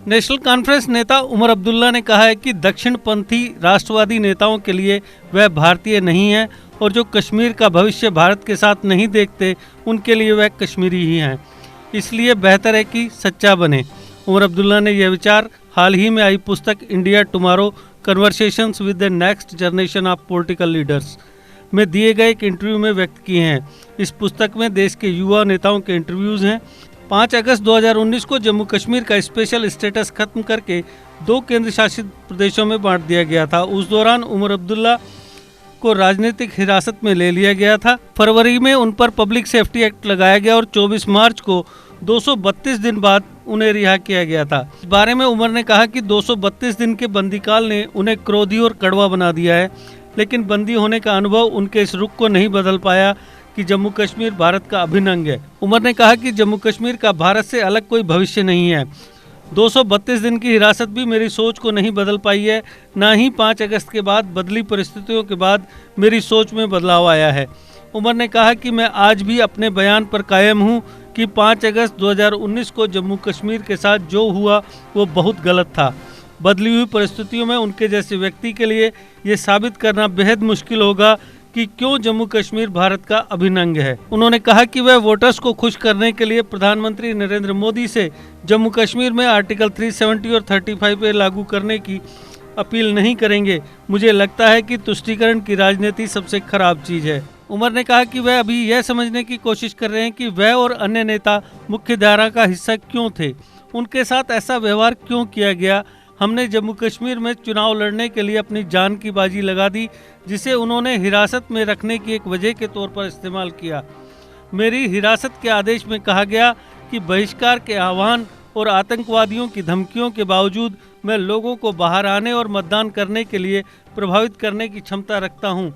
National conference नेता उमर अब्दुल्ला ने कहा है कि दक्षिणपंथी राष्ट्रवादी नेताओं के लिए वह भारतीय नहीं है और जो कश्मीर का भविष्य भारत के साथ नहीं देखते उनके लिए वह कश्मीरी ही हैं, इसलिए बेहतर है कि सच्चा बने। उमर अब्दुल्ला ने यह विचार हाल ही में आई पुस्तक India tomorrow conversations with the next generation of political leaders में दिए गए एक इंटरव्यू में व्यक्त किए हैं। इस पुस्तक में देश के युवा नेताओं के इंटरव्यूज़ हैं। 5 अगस्त 2019 को जम्मू कश्मीर का स्पेशल स्टेटस खत्म करके 2 केंद्र शासित प्रदेशों में बांट दिया गया था। उस दौरान उमर अब्दुल्ला को राजनीतिक हिरासत में ले लिया गया था। फरवरी में उन पर पब्लिक सेफ्टी एक्ट लगाया गया और 24 मार्च को 232 दिन बाद उन्हें रिहा किया गया था। इस बारे में उमर ने कहा कि 232 दिन के बंदीकाल ने उन्हें क्रोधी और कड़वा बना दिया है, लेकिन बंदी होने का अनुभव उनके इस रुख को नहीं बदल पाया कि जम्मू कश्मीर भारत का अभिन्न अंग है। उमर ने कहा कि जम्मू कश्मीर का भारत से अलग कोई भविष्य नहीं है। 232 दिन की हिरासत भी मेरी सोच को नहीं बदल पाई है, ना ही 5 अगस्त के बाद बदली परिस्थितियों के बाद मेरी सोच में बदलाव आया है। उमर ने कहा कि मैं आज भी अपने बयान पर कायम हूं कि 5 अगस्त 2019 को जम्मू कश्मीर के साथ जो हुआ वो बहुत गलत था। बदली हुई परिस्थितियों में उनके जैसे व्यक्ति के लिए ये साबित करना बेहद मुश्किल होगा कि क्यों जम्मू कश्मीर भारत का अभिन्न अंग है। उन्होंने कहा कि वह वोटर्स को खुश करने के लिए प्रधानमंत्री नरेंद्र मोदी से जम्मू कश्मीर में आर्टिकल 370 और 35 पे लागू करने की अपील नहीं करेंगे। मुझे लगता है कि तुष्टीकरण की राजनीति सबसे खराब चीज है। उमर ने कहा कि वह अभी यह समझने की कोशिश कर रहे हैं कि वह और अन्य नेता मुख्य धारा का हिस्सा क्यों थे, उनके साथ ऐसा व्यवहार क्यों किया गया। हमने जम्मू कश्मीर में चुनाव लड़ने के लिए अपनी जान की बाजी लगा दी, जिसे उन्होंने हिरासत में रखने की एक वजह के तौर पर इस्तेमाल किया। मेरी हिरासत के आदेश में कहा गया कि बहिष्कार के आह्वान और आतंकवादियों की धमकियों के बावजूद मैं लोगों को बाहर आने और मतदान करने के लिए प्रभावित करने की क्षमता रखता हूं।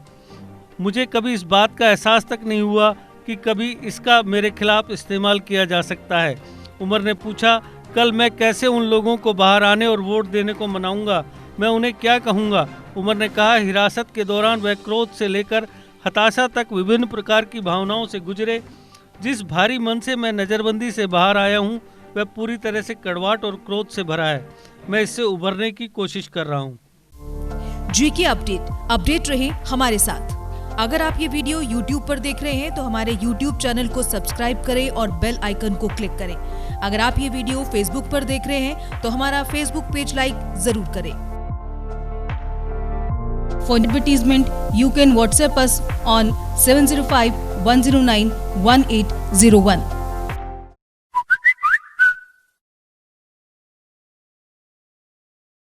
मुझे कभी इस बात का एहसास तक नहीं हुआ कि कभी इसका मेरे खिलाफ इस्तेमाल किया जा सकता है। उमर ने पूछा, कल मैं कैसे उन लोगों को बाहर आने और वोट देने को मनाऊंगा, मैं उन्हें क्या कहूंगा। उमर ने कहा, हिरासत के दौरान वह क्रोध से लेकर हताशा तक विभिन्न प्रकार की भावनाओं से गुजरे। जिस भारी मन से मैं नज़रबंदी से बाहर आया हूं, वह पूरी तरह से कड़वाहट और क्रोध से भरा है। मैं इससे उभरने की कोशिश कर रहा हूं। जीके अपडेट रहे हमारे साथ। अगर आप ये वीडियो YouTube पर देख रहे हैं तो हमारे YouTube चैनल को सब्सक्राइब करें और बेल आइकन को क्लिक करें। अगर आप ये वीडियो Facebook पर देख रहे हैं तो हमारा Facebook पेज लाइक जरूर करें। For advertisement, you can WhatsApp us on 705 109 1801.